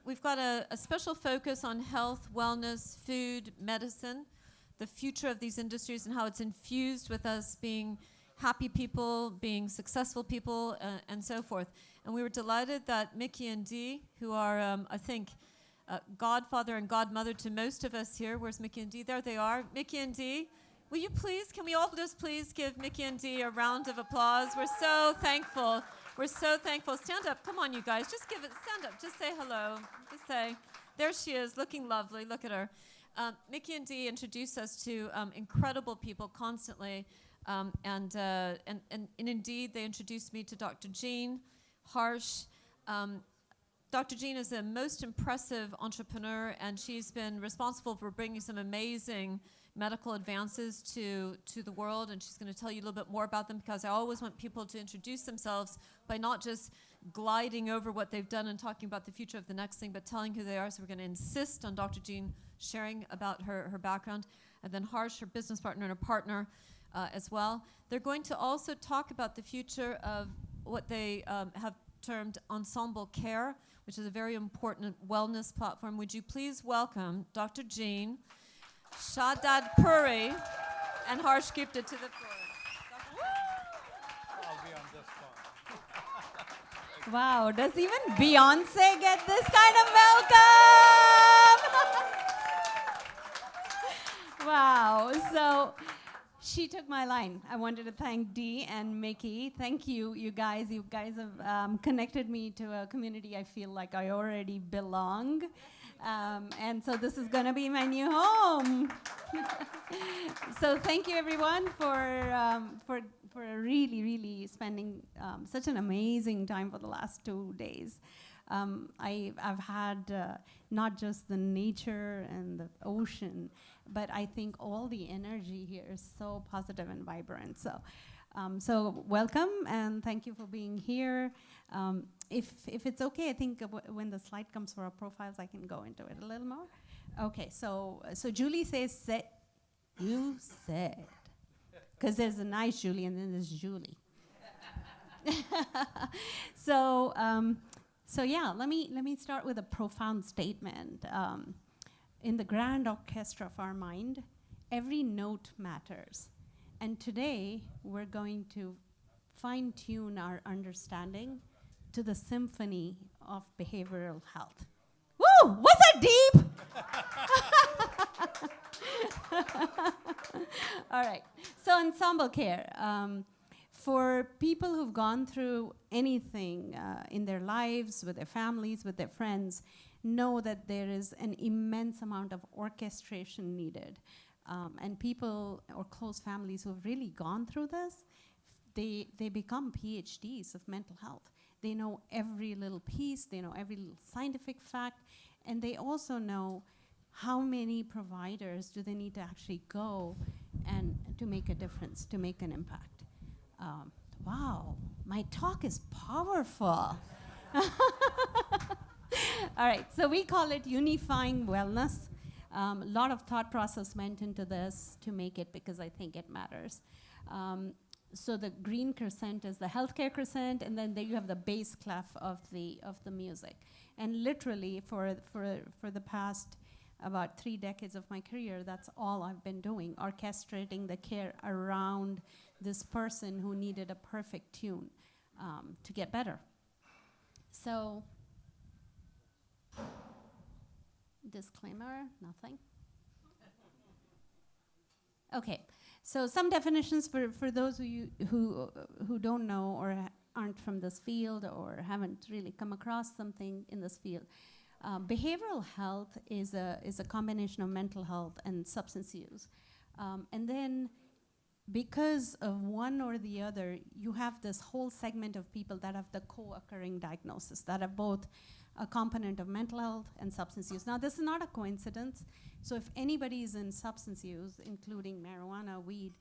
we've got a special focus on health, wellness, food, medicine, the future of these industries and how it's infused with us being happy people, being successful people, and so forth. And we were delighted that Mickey and Dee, who are, I think, godfather and godmother to most of us here. Where's Mickey and Dee? There they are. Mickey and Dee, will you please, can we all just please give Mickey and Dee a round of applause? We're so thankful. We're so thankful. Stand up. Come on, you guys. Just give it, stand up. Just say hello. Just say, there she is, looking lovely. Look at her. Mickey and Dee introduce us to incredible people constantly. And indeed, they introduced me to Dr. Jean Harsh. Dr. Jean is a most impressive entrepreneur, and she's been responsible for bringing some amazing medical advances to the world, and she's going to tell you a little bit more about them, because I always want people to introduce themselves by not just gliding over what they've done and talking about the future of the next thing, but telling who they are. So we're going to insist on Dr. Jean sharing about her background, and then Harsh, her business partner and her partner, as well. They're going to also talk about the future of what they have termed ensemble care, which is a very important wellness platform. Would you please welcome Dr. Jean, Shahdadpuri, and Harsh Gupta to the floor. I'll be on this one. Wow, does even Beyonce get this kind of welcome? Wow, so she took my line. I wanted to thank Dee and Mickey. Thank you, you guys. You guys have connected me to a community I feel like I already belong. And so this is going to be my new home. So thank you, everyone, for really, really spending such an amazing time for the last 2 days. I've had not just the nature and the ocean, but I think all the energy here is so positive and vibrant. So, so welcome, and thank you for being here. If it's okay, I think when the slide comes for our profiles, I can go into it a little more. Okay, so Julie says, "Said." You said. Because there's a nice Julie, and then there's Julie. So yeah, let me start with a profound statement. In the grand orchestra of our mind, every note matters. And today, we're going to fine-tune our understanding to the symphony of behavioral health. Woo! Was that deep? All right. So ensemble care. For people who've gone through anything in their lives, with their families, with their friends, know that there is an immense amount of orchestration needed. And people or close families who have really gone through this, they become PhDs of mental health. They know every little piece, they know every little scientific fact, and they also know how many providers do they need to actually go and to make a difference, to make an impact. Wow, my talk is powerful. All right, so we call it unifying wellness. A lot of thought process went into this to make it, because I think it matters. So the green crescent is the healthcare crescent, and then there you have the bass clef of the music. And literally for the past about 3 decades of my career, that's all I've been doing, orchestrating the care around this person who needed a perfect tune to get better. So, disclaimer, nothing. Okay, so some definitions for those who don't know or aren't from this field or haven't really come across something in this field. Behavioral health is a combination of mental health and substance use. And then because of one or the other, you have this whole segment of people that have the co-occurring diagnosis, that have both a component of mental health and substance use. Now, this is not a coincidence. So if anybody is in substance use, including marijuana, weed,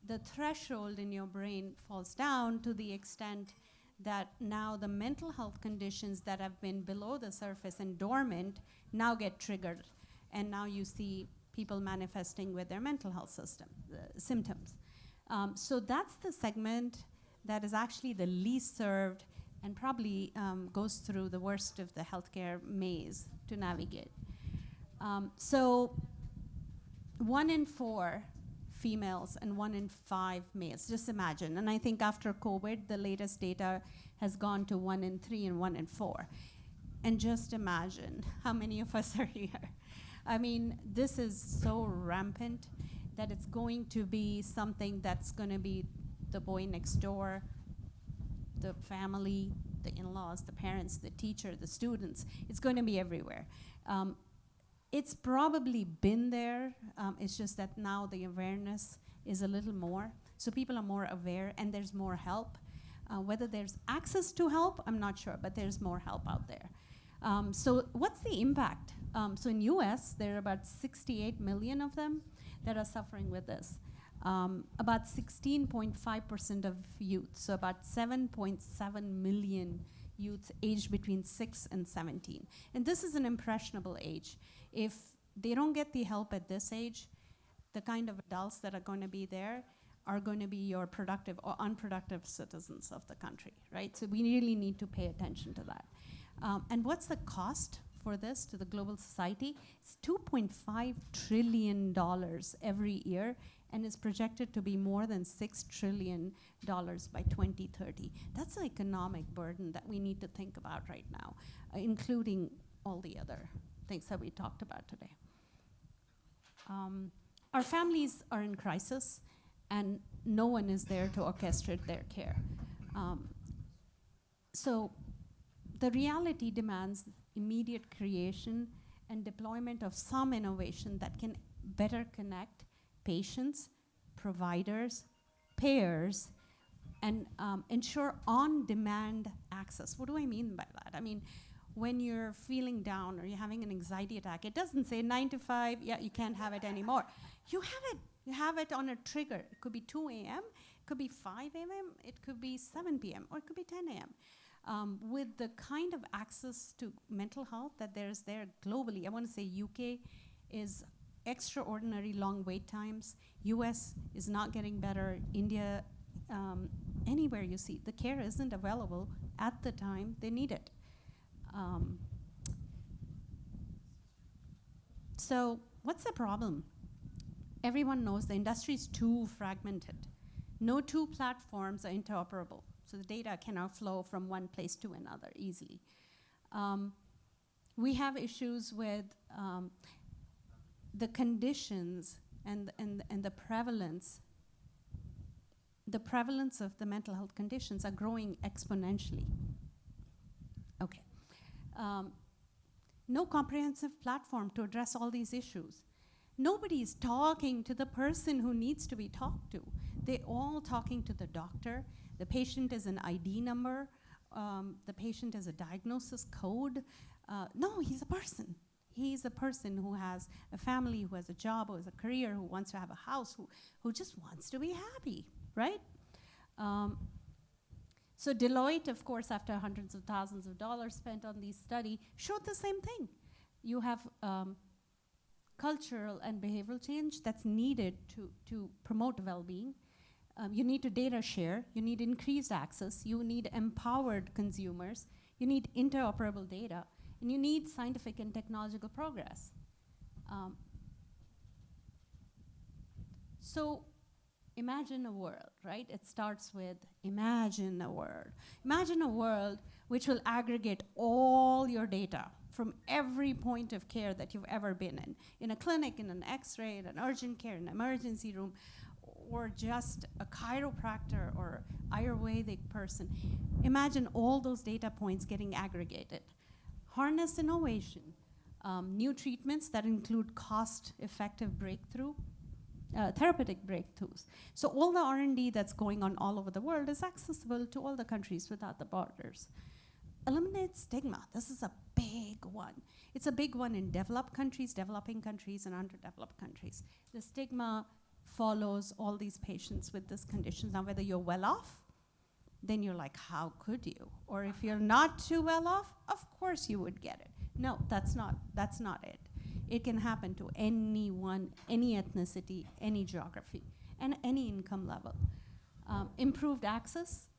the threshold in your brain falls down to the extent that now the mental health conditions that have been below the surface and dormant now get triggered. And now you see people manifesting with their mental health symptoms. So that's the segment that is actually the least served, and probably goes through the worst of the healthcare maze to navigate. So 1 in 4 females and 1 in 5 males, just imagine. And I think after COVID, the latest data has gone to 1 in 3 and 1 in 4. And just imagine how many of us are here. I mean, this is so rampant that it's going to be something that's going to be the boy next door, the family, the in-laws, the parents, the teacher, the students. It's going to be everywhere. It's probably been there. It's just that now the awareness is a little more. So people are more aware and there's more help. Whether there's access to help, I'm not sure, but there's more help out there. So what's the impact? So in US, there are about 68 million of them that are suffering with this. About 16.5% of youth, so about 7.7 million youth aged between 6 and 17. And this is an impressionable age. If they don't get the help at this age, the kind of adults that are going to be there are going to be your productive or unproductive citizens of the country, right? So we really need to pay attention to that. And what's the cost for this to the global society? It's $2.5 trillion every year, and is projected to be more than $6 trillion by 2030. That's an economic burden that we need to think about right now, including all the other things that we talked about today. Our families are in crisis, and no one is there to orchestrate their care. So the reality demands immediate creation and deployment of some innovation that can better connect patients, providers, payers, and ensure on-demand access. What do I mean by that? I mean, when you're feeling down or you're having an anxiety attack, it doesn't say 9 to 5, yeah, you can't have it anymore. You have it. You have it on a trigger. It could be 2 a.m., it could be 5 a.m., it could be 7 p.m., or it could be 10 a.m. With the kind of access to mental health that there's there globally, I want to say UK is extraordinary long wait times. US is not getting better. India, anywhere you see, the care isn't available at the time they need it. So what's the problem? Everyone knows the industry is too fragmented. No two platforms are interoperable, so the data cannot flow from one place to another easily. We have issues with the conditions and the prevalence. The prevalence of the mental health conditions are growing exponentially. Okay. No comprehensive platform to address all these issues. Nobody's talking to the person who needs to be talked to. They're all talking to the doctor. The patient is an ID number. The patient is a diagnosis code. No, he's a person. He's a person who has a family, who has a job, who has a career, who wants to have a house, who just wants to be happy, right? So Deloitte, of course, after hundreds of thousands of dollars spent on these studies, showed the same thing. You have cultural and behavioral change that's needed to promote well-being. You need to data share. You need increased access. You need empowered consumers. You need interoperable data. And you need scientific and technological progress. So imagine a world, right? It starts with imagine a world. Imagine a world which will aggregate all your data from every point of care that you've ever been in a clinic, in an x-ray, in an urgent care, in an emergency room, or just a chiropractor or Ayurvedic person. Imagine all those data points getting aggregated. Harness innovation, new treatments that include cost-effective breakthrough, therapeutic breakthroughs. So all the R&D that's going on all over the world is accessible to all the countries without the borders. Eliminate stigma. This is a big one. It's a big one in developed countries, developing countries, and underdeveloped countries. The stigma follows all these patients with this condition. Now, whether you're well off, then you're like, how could you? Or if you're not too well off, of course you would get it. No, that's not it. It can happen to anyone, any ethnicity, any geography, and any income level. Improved access.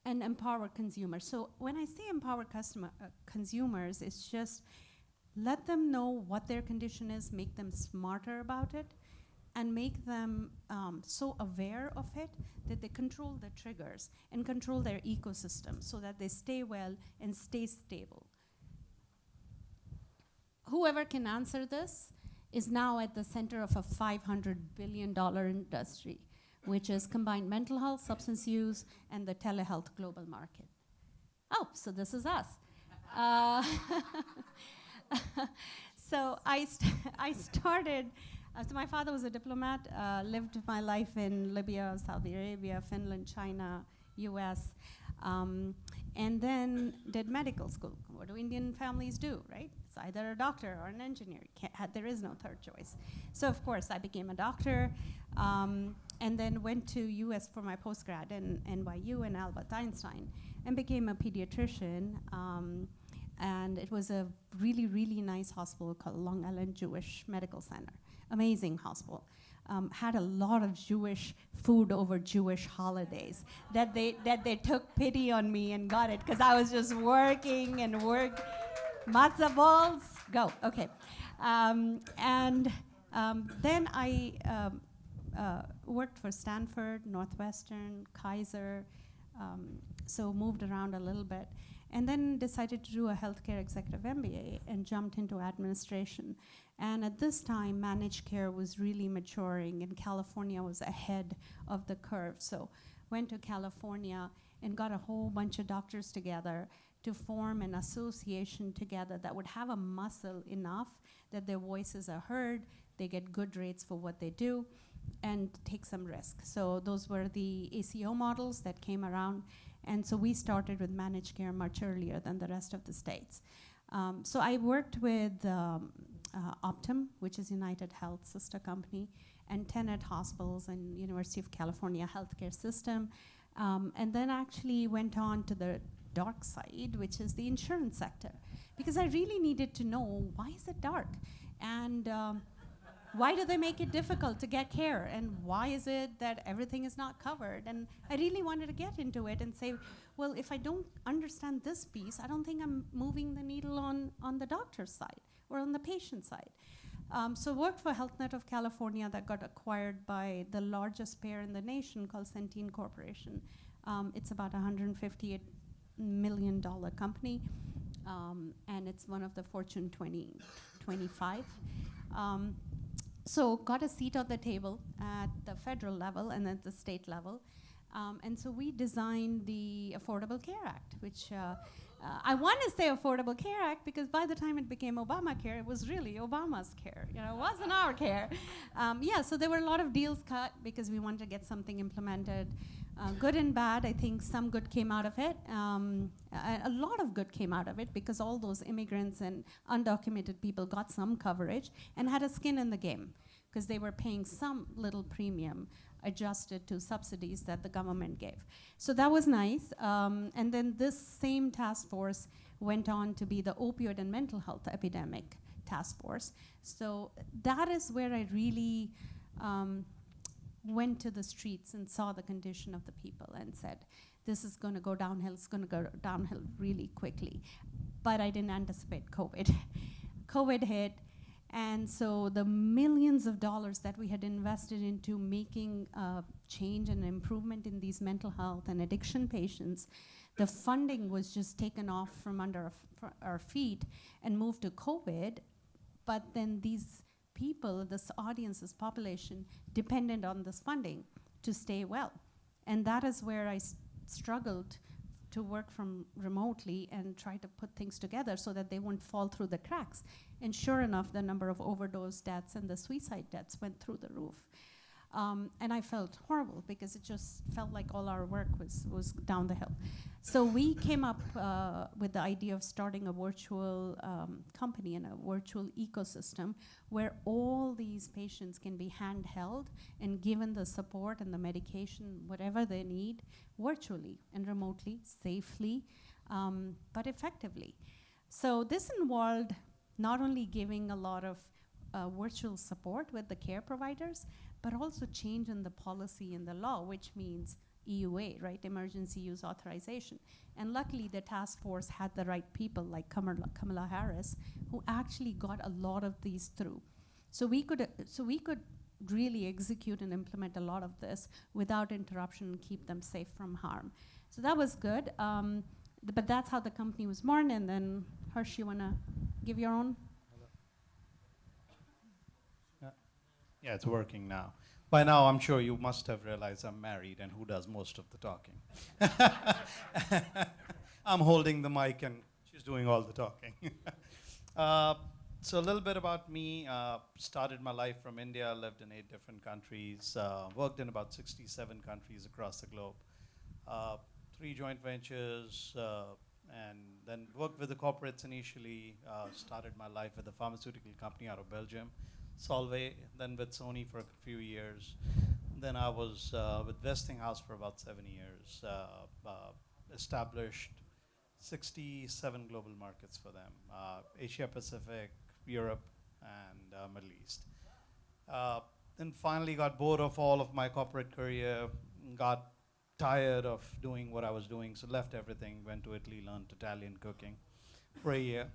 and empower consumers. So when I say empower consumers, it's just let them know what their condition is, make them smarter about it, and make them so aware of it that they control the triggers and control their ecosystem so that they stay well and stay stable. Whoever can answer this is now at the center of a $500 billion industry, which is combined mental health, substance use, and the telehealth global market. Oh, so this is us. So I started, so my father was a diplomat, lived my life in Libya, Saudi Arabia, Finland, China, US, and then did medical school. What do Indian families do, right? It's either a doctor or an engineer. There is no third choice. So of course I became a doctor, and then went to US for my postgrad in NYU and Albert Einstein, and became a pediatrician. And it was a really, really nice hospital called Long Island Jewish Medical Center. Amazing hospital. Had a lot of Jewish food over Jewish holidays. That they took pity on me and got it, because I was just working and work. Matzah balls, go, okay. Then I worked for Stanford, Northwestern, Kaiser, so moved around a little bit. And then decided to do a healthcare executive MBA and jumped into administration. And at this time, managed care was really maturing, and California was ahead of the curve. So went to California and got a whole bunch of doctors together to form an association together that would have a muscle enough that their voices are heard, they get good rates for what they do, and take some risk. So those were the ACO models that came around. And so we started with managed care much earlier than the rest of the states. So I worked with Optum, which is United Health sister company, and Tenet Hospitals and University of California healthcare system. And then actually went on to the dark side, which is the insurance sector. Because I really needed to know, why is it dark? And why do they make it difficult to get care? And why is it that everything is not covered? And I really wanted to get into it and say, well, if I don't understand this piece, I don't think I'm moving the needle on the doctor's side or on the patient side. So worked for HealthNet of California that got acquired by the largest payer in the nation called Centene Corporation. It's about $158 million company, and it's one of the Fortune 25. So got a seat at the table at the federal level and at the state level. And so we designed the Affordable Care Act, which I want to say Affordable Care Act because by the time it became Obamacare, it was really Obama's care. It wasn't our care. So there were a lot of deals cut because we wanted to get something implemented. Good and bad, I think some good came out of it. A lot of good came out of it because all those immigrants and undocumented people got some coverage and had a skin in the game because they were paying some little premium adjusted to subsidies that the government gave. So that was nice. And then this same task force went on to be the opioid and mental health epidemic task force. So that is where I really went to the streets and saw the condition of the people and said, this is going to go downhill, it's going to go downhill really quickly. But I didn't anticipate COVID. COVID hit, and so the millions of dollars that we had invested into making change and improvement in these mental health and addiction patients, the funding was just taken off from under our feet and moved to COVID. But then these people, this audience, this population, dependent on this funding to stay well. And that is where I struggled to work from remotely and try to put things together so that they wouldn't fall through the cracks. And sure enough, the number of overdose deaths and the suicide deaths went through the roof. And I felt horrible because it just felt like all our work was down the hill. So we came up with the idea of starting a virtual company and a virtual ecosystem where all these patients can be handheld and given the support and the medication, whatever they need, virtually and remotely, safely, but effectively. So this involved not only giving a lot of virtual support with the care providers, but also change in the policy and the law, which means EUA, right, emergency use authorization. And luckily, the task force had the right people, like Kamala Harris, who actually got a lot of these through. So we could really execute and implement a lot of this without interruption and keep them safe from harm. So that was good. But that's how the company was born. And then, Harsh, you want to give your own? Yeah, it's working now. By now, I'm sure you must have realized I'm married and who does most of the talking. I'm holding the mic and she's doing all the talking. So a little bit about me. Started my life from India, lived in 8 different countries, worked in about 67 countries across the globe. 3 joint ventures, and then worked with the corporates initially, started my life with a pharmaceutical company out of Belgium, Solvay, then with Sony for a few years. Then I was with Westinghouse for about 7 years, established 67 global markets for them, Asia Pacific, Europe, and Middle East. Then finally got bored of all of my corporate career, got tired of doing what I was doing, so left everything, went to Italy, learned Italian cooking for a year,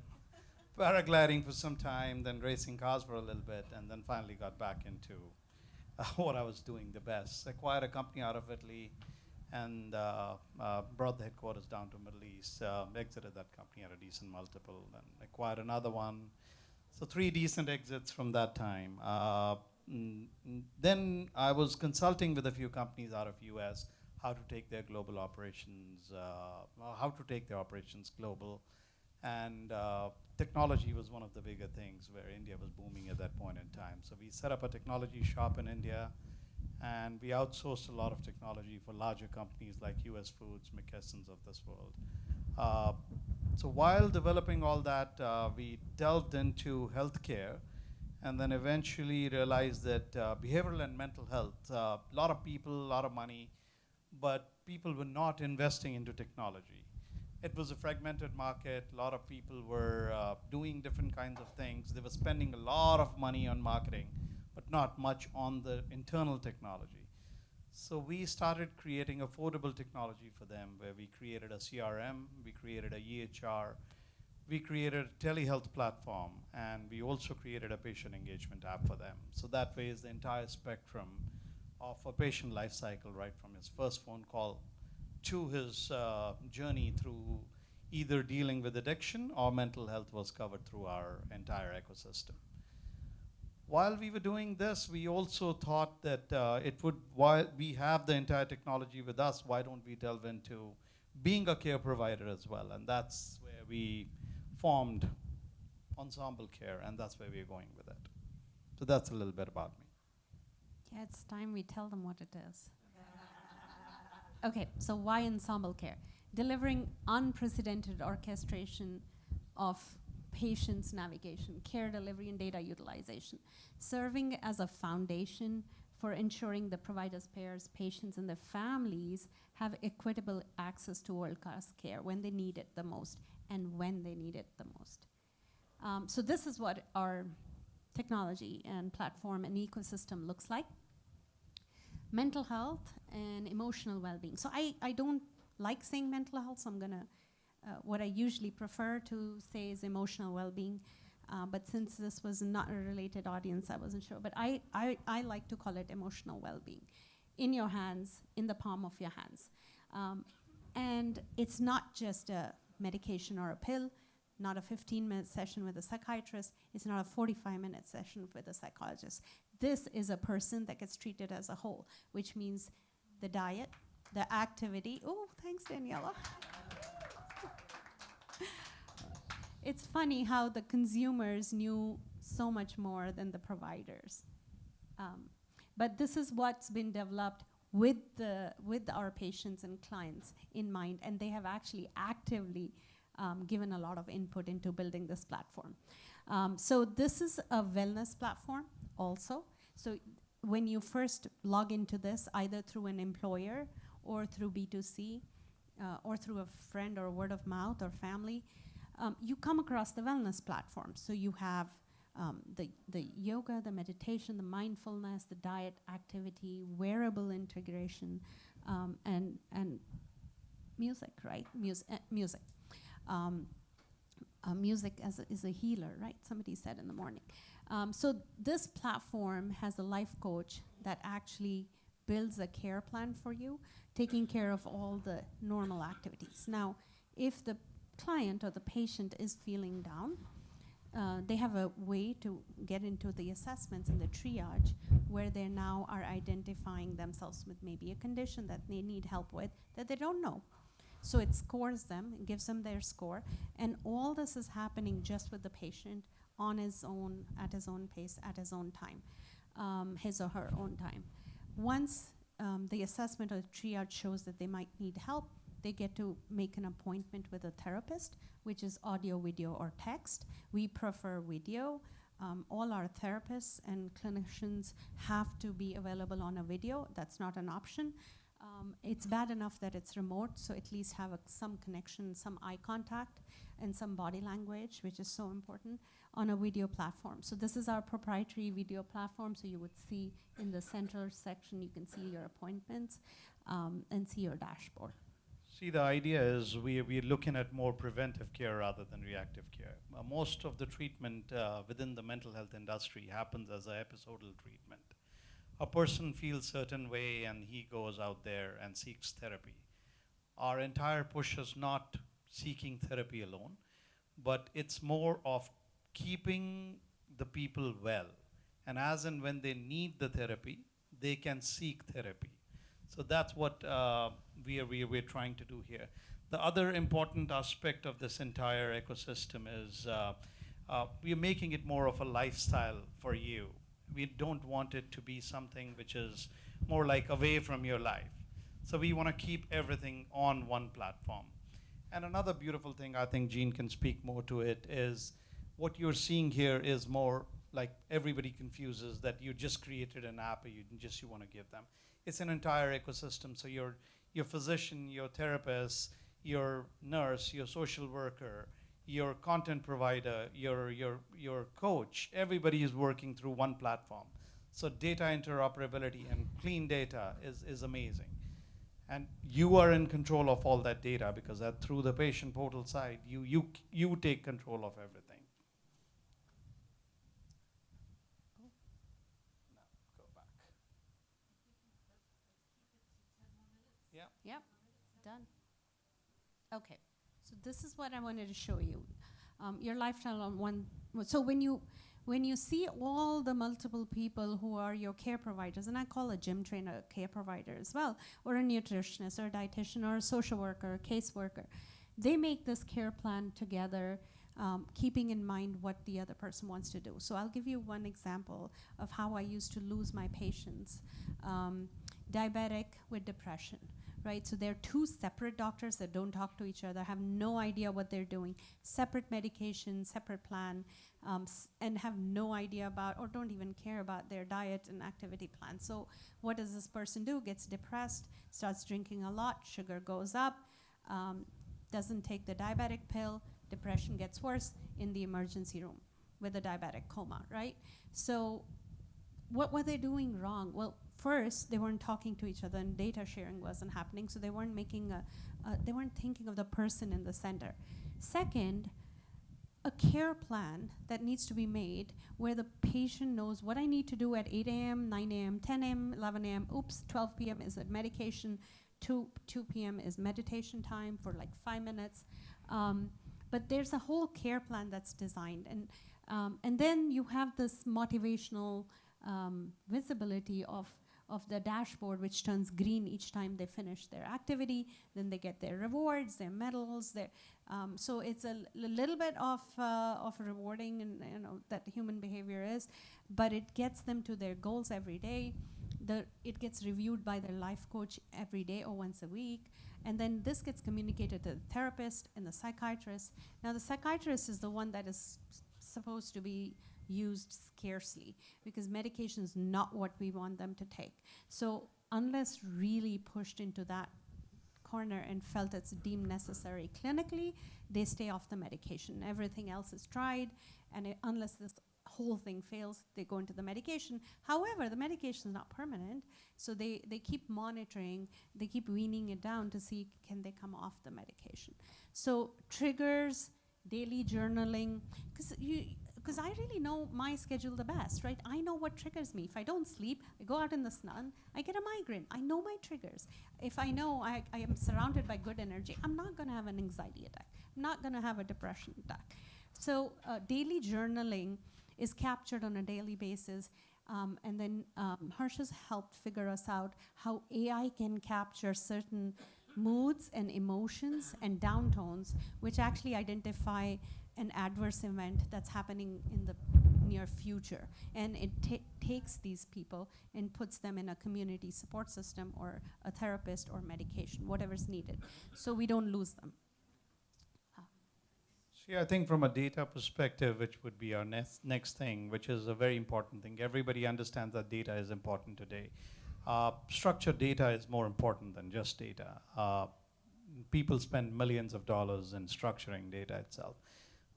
paragliding for some time, then racing cars for a little bit, and then finally got back into what I was doing the best. Acquired a company out of Italy and brought the headquarters down to Middle East, exited that company at a decent multiple, and acquired another one. So 3 decent exits from that time. Then I was consulting with a few companies out of US, how to take their global operations, how to take their operations global. And technology was one of the bigger things where India was booming at that point in time. So we set up a technology shop in India, and we outsourced a lot of technology for larger companies like US Foods, McKesson's of this world. So while developing all that, we delved into healthcare, and then eventually realized that behavioral and mental health, a lot of people, a lot of money, but people were not investing into technology. It was a fragmented market. A lot of people were doing different kinds of things. They were spending a lot of money on marketing, but not much on the internal technology. So we started creating affordable technology for them, where we created a CRM, we created a EHR, we created a telehealth platform, and we also created a patient engagement app for them. So that way is the entire spectrum of a patient life cycle, right from his first phone call to his journey through either dealing with addiction or mental health was covered through our entire ecosystem. While we were doing this, we also thought that while we have the entire technology with us, why don't we delve into being a care provider as well? And that's where we formed Ensemble Care, and that's where we're going with it. So that's a little bit about me. Yeah, it's time we tell them what it is. Okay, so why Ensemble Care? Delivering unprecedented orchestration of patients' navigation, care delivery, and data utilization, serving as a foundation for ensuring the providers, payers, patients, and their families have equitable access to world-class care when they need it the most and when they need it the most. So this is what our technology and platform and ecosystem looks like. Mental health and emotional well-being. So I don't like saying mental health, so I'm gonna, what I usually prefer to say is emotional well-being, but since this was not a related audience, I wasn't sure. But I like to call it emotional well-being. In your hands, in the palm of your hands. And it's not just a medication or a pill, not a 15-minute session with a psychiatrist, it's not a 45-minute session with a psychologist. This is a person that gets treated as a whole, which means the diet, the activity. Oh, thanks, Daniela. It's funny how the consumers knew so much more than the providers. But this is what's been developed with our patients and clients in mind, and they have actually actively given a lot of input into building this platform. So this is a wellness platform also. So when you first log into this, either through an employer or through B2C, or through a friend or word of mouth or family, you come across the wellness platform. So you have the yoga, the meditation, the mindfulness, the diet, activity, wearable integration, and music, right? Music. Music is a healer, right? Somebody said in the morning. So this platform has a life coach that actually builds a care plan for you, taking care of all the normal activities. Now, if the client or the patient is feeling down, they have a way to get into the assessments and the triage where they now are identifying themselves with maybe a condition that they need help with that they don't know. So it scores them, gives them their score, and all this is happening just with the patient on his own, at his own pace, at his own time, his or her own time. Once the assessment or triage shows that they might need help, they get to make an appointment with a therapist, which is audio, video, or text. We prefer video. All our therapists and clinicians have to be available on a video. That's not an option. It's bad enough that it's remote, so at least have some connection, some eye contact, and some body language, which is so important, on a video platform. So this is our proprietary video platform, so you would see in the center section, you can see your appointments and see your dashboard. See, the idea is we're looking at more preventive care rather than reactive care. Most of the treatment within the mental health industry happens as an episodal treatment. A person feels certain way and he goes out there and seeks therapy. Our entire push is not seeking therapy alone, but it's more of keeping the people well. And as and when they need the therapy, they can seek therapy. So that's what we're trying to do here. The other important aspect of this entire ecosystem is we're making it more of a lifestyle for you. We don't want it to be something which is more like away from your life. So we want to keep everything on one platform. And another beautiful thing, I think Jean can speak more to it, is what you're seeing here is more like everybody confuses that you just created an app or you want to give them. It's an entire ecosystem. So your physician, your therapist, your nurse, your social worker, your content provider, your coach, everybody is working through one platform. So data interoperability and clean data is amazing. And you are in control of all that data because through the patient portal side, you take control of everything. Now, go back. Yeah. Yep, done. Okay, so this is what I wanted to show you. Your lifestyle on one. So when you see all the multiple people who are your care providers, and I call a gym trainer a care provider as well, or a nutritionist, or a dietitian, or a social worker, or a caseworker, they make this care plan together, keeping in mind what the other person wants to do. So I'll give you one example of how I used to lose my patients. Diabetic with depression. Right, so they're two separate doctors that don't talk to each other, have no idea what they're doing, separate medication, separate plan, and have no idea about or don't even care about their diet and activity plan. So what does this person do? Gets depressed, starts drinking a lot, sugar goes up, doesn't take the diabetic pill, depression gets worse in the emergency room with a diabetic coma, right? So what were they doing wrong? Well, first, they weren't talking to each other and data sharing wasn't happening, so they weren't making they weren't thinking of the person in the center. Second, a care plan that needs to be made where the patient knows what I need to do at 8 a.m., 9 a.m., 10 a.m., 11 a.m., 12 p.m. is medication, 2 p.m. is meditation time for like 5 minutes. But there's a whole care plan that's designed. And then you have this motivational visibility of the dashboard, which turns green each time they finish their activity. Then they get their rewards, their medals. So it's a little bit of rewarding, and that human behavior is, but it gets them to their goals every day. It gets reviewed by their life coach every day or once a week. And then this gets communicated to the therapist and the psychiatrist. Now the psychiatrist is the one that is supposed to be used scarcely because medication is not what we want them to take. So unless really pushed into that corner and felt it's deemed necessary clinically, they stay off the medication. Everything else is tried, and unless this whole thing fails, they go into the medication. However, the medication is not permanent, so they keep monitoring, they keep weaning it down to see can they come off the medication. So triggers, daily journaling, because I really know my schedule the best, right? I know what triggers me. If I don't sleep, I go out in the sun, I get a migraine. I know my triggers. If I know I am surrounded by good energy, I'm not going to have an anxiety attack. I'm not going to have a depression attack. So daily journaling is captured on a daily basis. And then Harsh has helped figure us out how AI can capture certain moods and emotions and downtones, which actually identify an adverse event that's happening in the near future. And it takes these people and puts them in a community support system or a therapist or medication, whatever's needed, so we don't lose them. See, I think from a data perspective, which would be our next thing, which is a very important thing. Everybody understands that data is important today. Structured data is more important than just data. People spend millions of dollars in structuring data itself.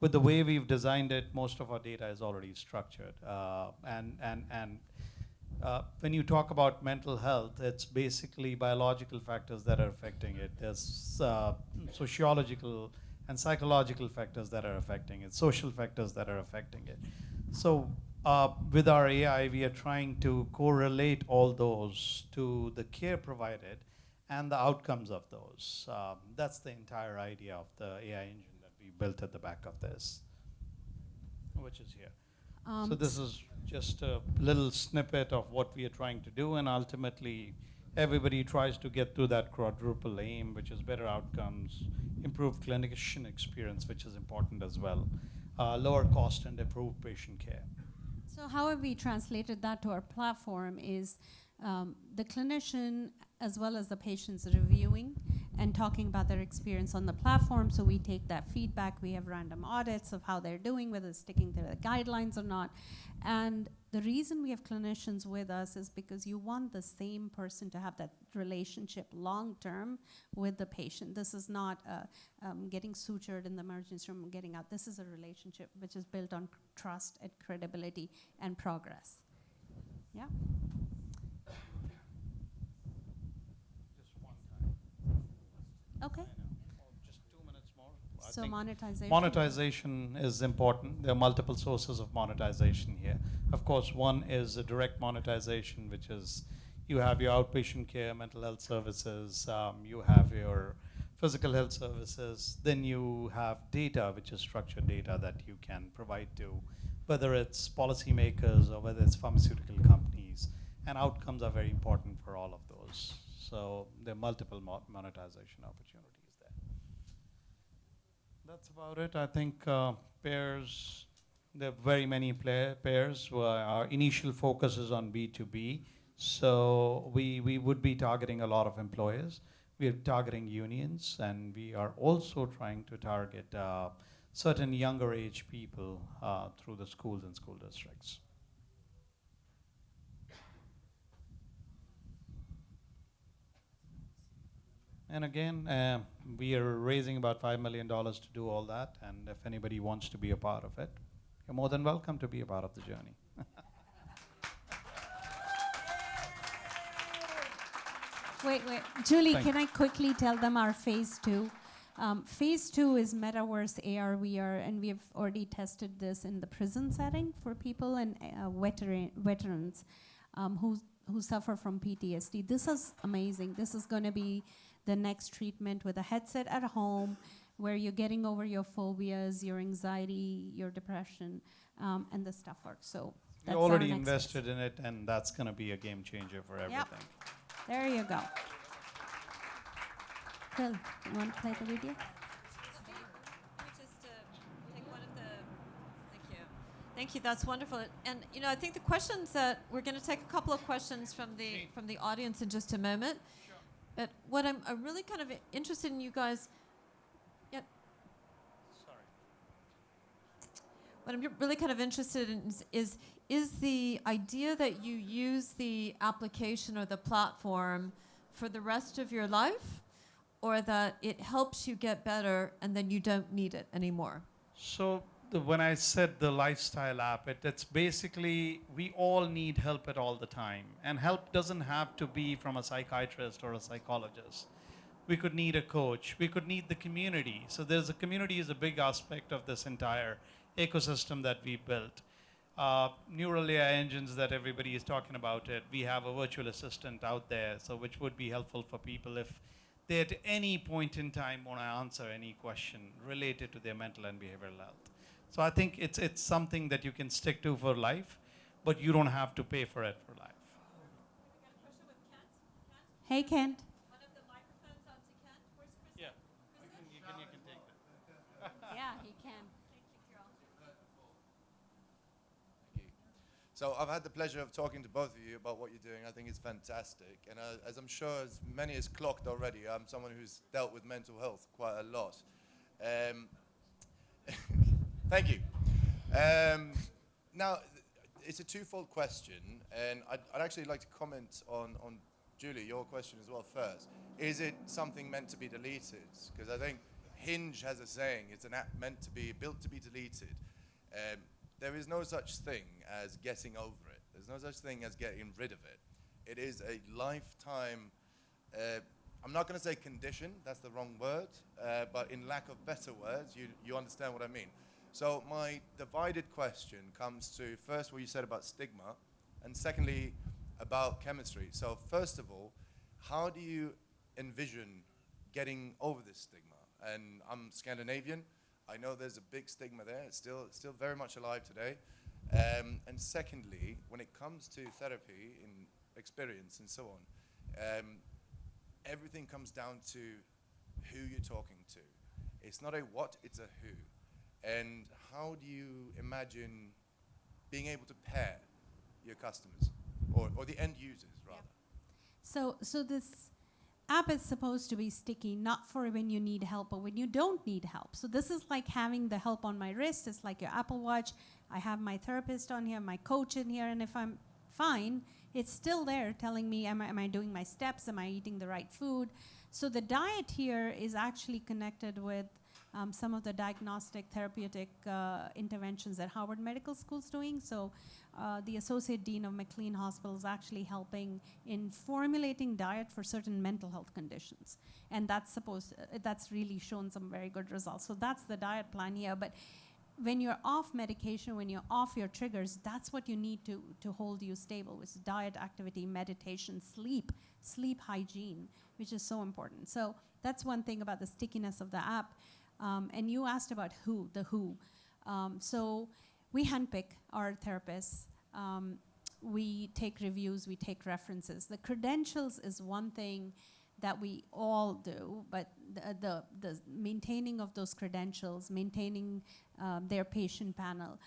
With the way we've designed it, most of our data is already structured. When you talk about mental health, it's basically biological factors that are affecting it. There's sociological and psychological factors that are affecting it, social factors that are affecting it. So with our AI, we are trying to correlate all those to the care provided and the outcomes of those. That's the entire idea of the AI engine that we built at the back of this, which is here. So this is just a little snippet of what we are trying to do, and ultimately everybody tries to get to that quadruple aim, which is better outcomes, improved clinician experience, which is important as well, lower cost and improved patient care. So how have we translated that to our platform is the clinician as well as the patients reviewing and talking about their experience on the platform. So we take that feedback. We have random audits of how they're doing, whether it's sticking to the guidelines or not. And the reason we have clinicians with us is because you want the same person to have that relationship long term with the patient. This is not getting sutured in the emergency room and getting out. This is a relationship which is built on trust and credibility and progress. Yeah. Okay. Just 2 minutes more. So monetization. Monetization is important. There are multiple sources of monetization here. Of course, one is a direct monetization, which is you have your outpatient care, mental health services, you have your physical health services, then you have data, which is structured data that you can provide to whether it's policymakers or whether it's pharmaceutical companies, and outcomes are very important for all of those. So there are multiple monetization opportunities there. That's about it. I think pairs, there are very many pairs. Our initial focus is on B2B. So we would be targeting a lot of employers. We are targeting unions, and we are also trying to target certain younger age people through the schools and school districts. And again, we are raising about $5 million to do all that, and if anybody wants to be a part of it, you're more than welcome to be a part of the journey. Wait. Julie, can I quickly tell them our phase 2? Phase 2 is metaverse AR, VR, and we have already tested this in the prison setting for people and veterans who suffer from PTSD. This is amazing. This is going to be the next treatment with a headset at home where you're getting over your phobias, your anxiety, your depression, and the stuff works. So we already invested in it, and that's going to be a game changer for everything. Yep. There you go. Phil, you want to play the video? Thank you. That's wonderful. And I think the questions that we're going to take a couple of questions from the audience in just a moment. Sure. But what I'm really kind of interested in you guys. Yeah. Sorry. What I'm really kind of interested in is the idea that you use the application or the platform for the rest of your life, or that it helps you get better and then you don't need it anymore? So when I said the lifestyle app, it's basically we all need help at all the time. And help doesn't have to be from a psychiatrist or a psychologist. We could need a coach. We could need the community. So there's a community is a big aspect of this entire ecosystem that we built. Neural AI engines that everybody is talking about it. We have a virtual assistant out there, so which would be helpful for people if they at any point in time want to answer any question related to their mental and behavioral health. So I think it's something that you can stick to for life, but you don't have to pay for it for life. We got a question with Kent. Kent, Hey, Kent. one of the microphones out to Kent. Where's Chris? Yeah, Chris? you can take that. Yeah, he can. Thank you, Carol. Thank you. So I've had the pleasure of talking to both of you about what you're doing. I think it's fantastic. And as I'm sure as many has clocked already, I'm someone who's dealt with mental health quite a lot. Thank you. Now, it's a twofold question, and I'd actually like to comment on Julie, your question as well first. Is it something meant to be deleted? Because I think Hinge has a saying, it's an app meant to be, built to be deleted. There is no such thing as getting over it. There's no such thing as getting rid of it. It is a lifetime, I'm not going to say condition, that's the wrong word, but in lack of better words, you understand what I mean. So my divided question comes to first what you said about stigma, and secondly about chemistry. So first of all, how do you envision getting over this stigma? And I'm Scandinavian. I know there's a big stigma there. It's still very much alive today. And secondly, when it comes to therapy in experience and so on, everything comes down to who you're talking to. It's not a what, it's a who. And how do you imagine being able to pair your customers, or the end users, rather? So this app is supposed to be sticky, not for when you need help, but when you don't need help. So this is like having the help on my wrist. It's like your Apple Watch. I have my therapist on here, my coach in here, and if I'm fine, it's still there telling me, am I doing my steps? Am I eating the right food? So the diet here is actually connected with some of the diagnostic therapeutic interventions that Harvard Medical School is doing. So the Associate Dean of McLean Hospital is actually helping in formulating diet for certain mental health conditions. And that's that's really shown some very good results. So that's the diet plan here. But when you're off medication, when you're off your triggers, that's what you need to hold you stable, which is diet, activity, meditation, sleep hygiene, which is so important. So that's one thing about the stickiness of the app. And you asked about the who. So we handpick our therapists. We take reviews, we take references. The credentials is one thing that we all do, but the maintaining of those credentials, maintaining their patient panel,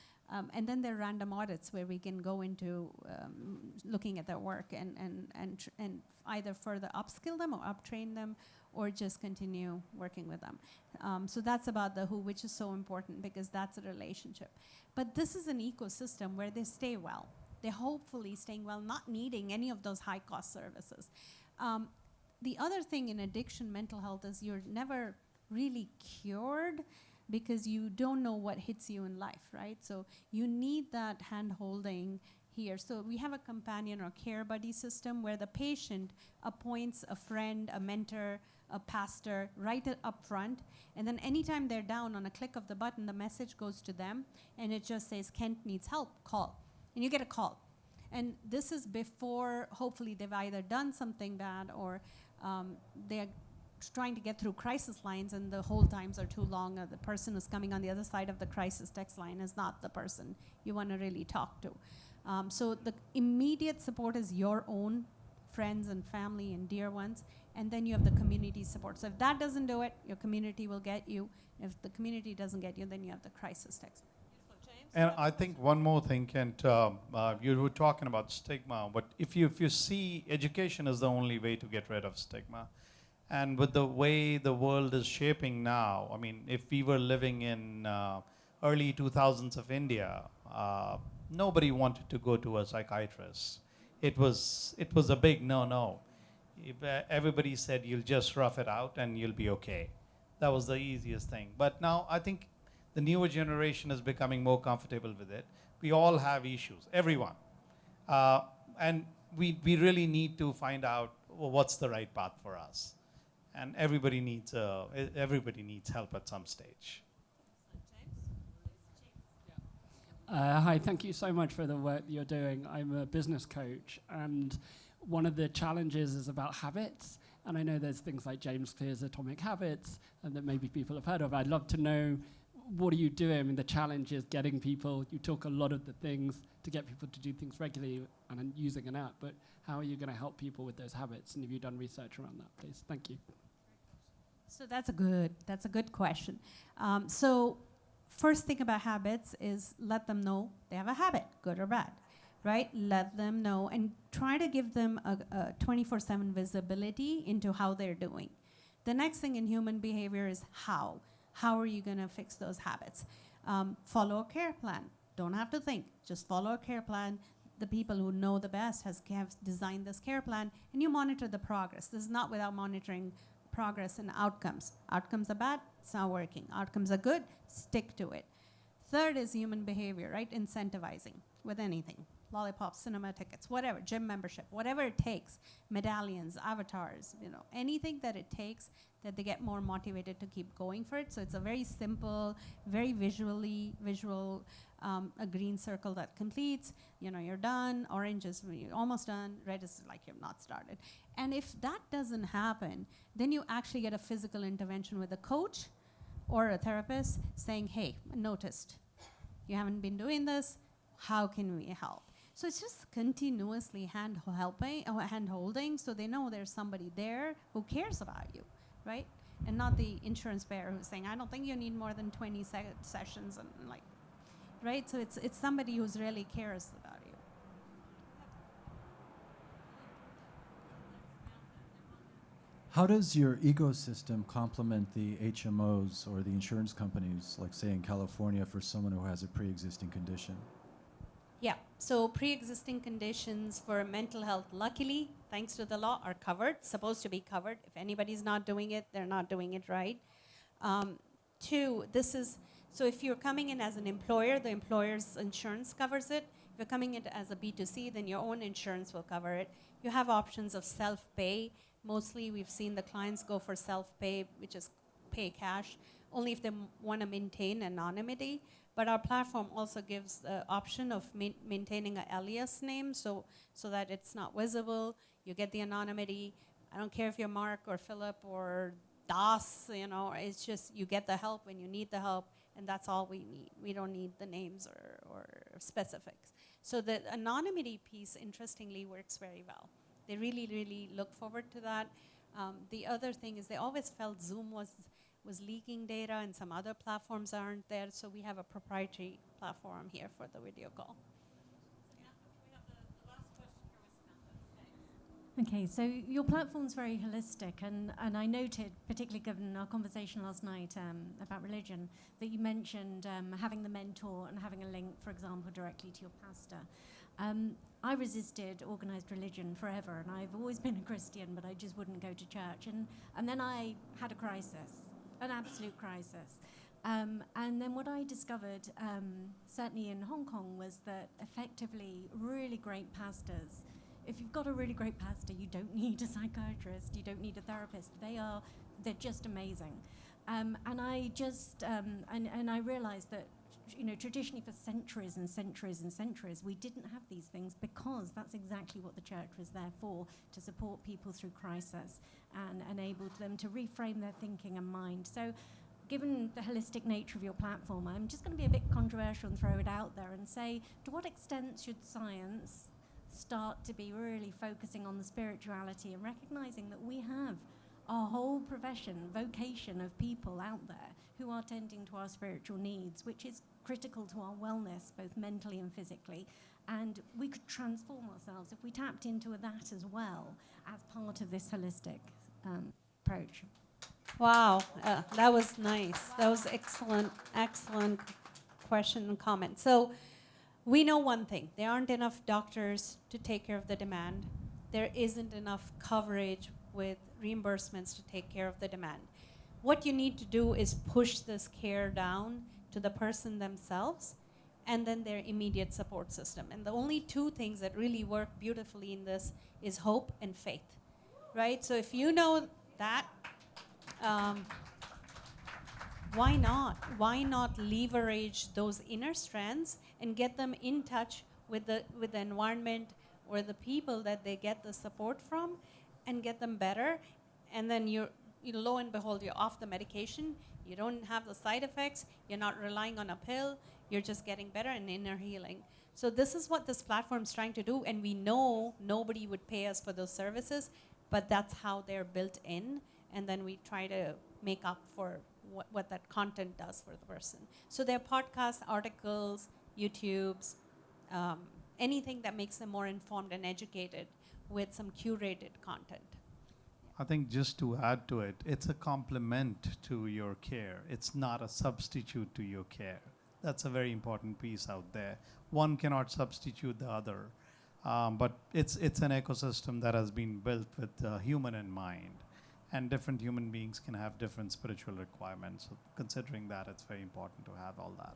and then there are random audits where we can go into looking at their work and either further upskill them or uptrain them, or just continue working with them. So that's about the who, which is so important because that's a relationship. But this is an ecosystem where they stay well. They're hopefully staying well, not needing any of those high-cost services. The other thing in addiction, mental health, is you're never really cured because you don't know what hits you in life, right? So you need that hand-holding here. So we have a companion or care buddy system where the patient appoints a friend, a mentor, a pastor right up front, and then anytime they're down, on a click of the button, the message goes to them, and it just says, Kent needs help, call. And you get a call. And this is before, hopefully, they've either done something bad or they're trying to get through crisis lines and the hold times are too long. The person who's coming on the other side of the crisis text line is not the person you want to really talk to. So the immediate support is your own friends and family and dear ones, and then you have the community support. So if that doesn't do it, your community will get you. If the community doesn't get you, then you have the crisis text. And I think one more thing, Kent, you were talking about stigma, but if you see, education is the only way to get rid of stigma. And with the way the world is shaping now, I mean, if we were living in early 2000s of India, nobody wanted to go to a psychiatrist. It was a big no-no. Everybody said you'll just rough it out and you'll be okay. That was the easiest thing. But now I think The newer generation is becoming more comfortable with it. We all have issues, everyone. And we really need to find out what's the right path for us. And everybody needs help at some stage. Hi, thank you so much for the work that you're doing. I'm a business coach, and one of the challenges is about habits. And I know there's things like James Clear's Atomic Habits, and that maybe people have heard of. I'd love to know, what are you doing? I mean, the challenge is getting people, you talk a lot of the things to get people to do things regularly and using an app, but how are you going to help people with those habits? And have you done research around that, please? Thank you. So that's a good question. So first thing about habits is let them know they have a habit, good or bad, right? Let them know and try to give them a 24/7 visibility into how they're doing. The next thing in human behavior is how. How are you going to fix those habits? Follow a care plan. Don't have to think. Just follow a care plan. The people who know the best have designed this care plan, and you monitor the progress. This is not without monitoring progress and outcomes. Outcomes are bad, it's not working. Outcomes are good, stick to it. Third is human behavior, right? Incentivizing with anything. Lollipops, cinema tickets, whatever, gym membership, whatever it takes, medallions, avatars, anything that it takes that they get more motivated to keep going for it. So it's a very simple, very visual, a green circle that completes, you're done, orange is you're almost done, red is like you've not started. And if that doesn't happen, then you actually get a physical intervention with a coach or a therapist saying, hey, I noticed you haven't been doing this, how can we help? So it's just continuously hand-holding so they know there's somebody there who cares about you, right? And not the insurance bearer who's saying, I don't think you need more than 20 sessions, and right? So it's somebody who's really cares about you. How does your ecosystem complement the HMOs or the insurance companies, like say in California, for someone who has a pre-existing condition? Yeah, so pre-existing conditions for mental health, luckily, thanks to the law, are covered, supposed to be covered. If anybody's not doing it, they're not doing it right. Two, so if you're coming in as an employer, the employer's insurance covers it. If you're coming in as a B2C, then your own insurance will cover it. You have options of self-pay. Mostly we've seen the clients go for self-pay, which is pay cash, only if they want to maintain anonymity. But our platform also gives the option of maintaining an alias name so that it's not visible. You get the anonymity. I don't care if you're Mark or Philip or Das, it's just you get the help when you need the help, and that's all we need. We don't need the names or specifics. So the anonymity piece, interestingly, works very well. They really, really look forward to that. The other thing is they always felt Zoom was leaking data and some other platforms aren't there, so we have a proprietary platform here for the video call. Okay, so your platform's very holistic, and I noted, particularly given our conversation last night about religion, that you mentioned having the mentor and having a link, for example, directly to your pastor. I resisted organized religion forever, and I've always been a Christian, but I just wouldn't go to church. And then I had a crisis, an absolute crisis. And then what I discovered, certainly in Hong Kong, was that effectively really great pastors, if you've got a really great pastor, you don't need a psychiatrist, you don't need a therapist. They're just amazing. And I just, and I realized that, traditionally for centuries and centuries and centuries, we didn't have these things because that's exactly what the church was there for, to support people through crisis and enable them to reframe their thinking and mind. So given the holistic nature of your platform, I'm just going to be a bit controversial and throw it out there and say, to what extent should science start to be really focusing on the spirituality and recognizing that we have a whole vocation of people out there who are tending to our spiritual needs, which is critical to our wellness, both mentally and physically. And we could transform ourselves if we tapped into that as well as part of this holistic approach. Wow, that was nice. That was excellent question and comment. So we know one thing. There aren't enough doctors to take care of the demand. There isn't enough coverage with reimbursements to take care of the demand. What you need to do is push this care down to the person themselves, and then their immediate support system. And the only two things that really work beautifully in this is hope and faith, right? So if you know that, why not? Why not leverage those inner strands and get them in touch with the environment or the people that they get the support from, and get them better? And then lo and behold, you're off the medication. You don't have the side effects. You're not relying on a pill. You're just getting better and inner healing. So this is what this platform's trying to do, and we know nobody would pay us for those services, but that's how they're built in, and then we try to make up for what that content does for the person. So there are podcasts, articles, YouTubes, anything that makes them more informed and educated with some curated content. I think just to add to it, it's a complement to your care. It's not a substitute to your care. That's a very important piece out there. One cannot substitute the other, but it's an ecosystem that has been built with human in mind, and different human beings can have different spiritual requirements. So considering that, it's very important to have all that.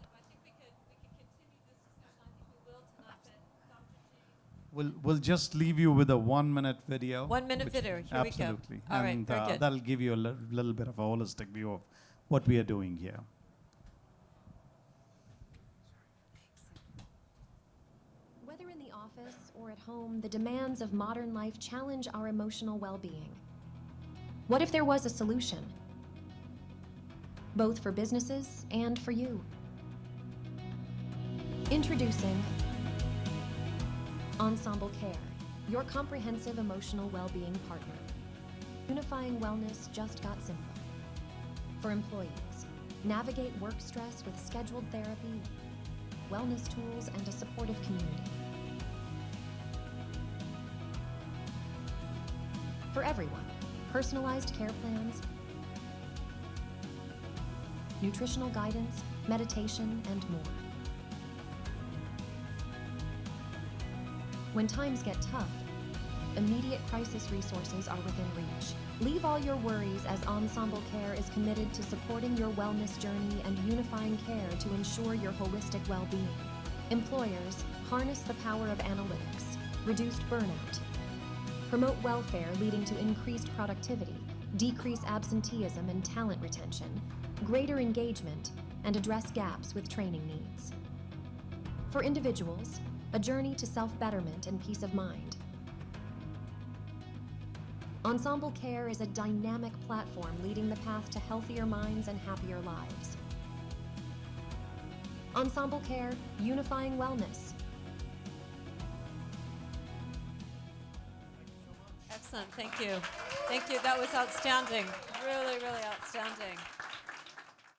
We'll just leave you with a 1 minute video. 1 minute which- video. Here absolutely. we go. All right, And very good. that'll give you a little bit of a holistic view of what we are doing here. Whether in the office or at home, the demands of modern life challenge our emotional well-being. What if there was a solution? Both for businesses and for you. Introducing Ensemble Care, your comprehensive emotional well-being partner. Unifying wellness just got simpler. For employees, navigate work stress with scheduled therapy, wellness tools, and a supportive community. For everyone, personalized care plans, nutritional guidance, meditation, and more. When times get tough, immediate crisis resources are within reach. Leave all your worries, as Ensemble Care is committed to supporting your wellness journey and unifying care to ensure your holistic well-being. Employers, harness the power of analytics, reduced burnout, promote welfare leading to increased productivity, decrease absenteeism and talent retention, greater engagement, and address gaps with training needs. For individuals, a journey to self-betterment and peace of mind. Ensemble Care is a dynamic platform leading the path to healthier minds and happier lives. Ensemble Care, unifying wellness. Excellent. Thank you. Thank you. That was outstanding. Really, really outstanding.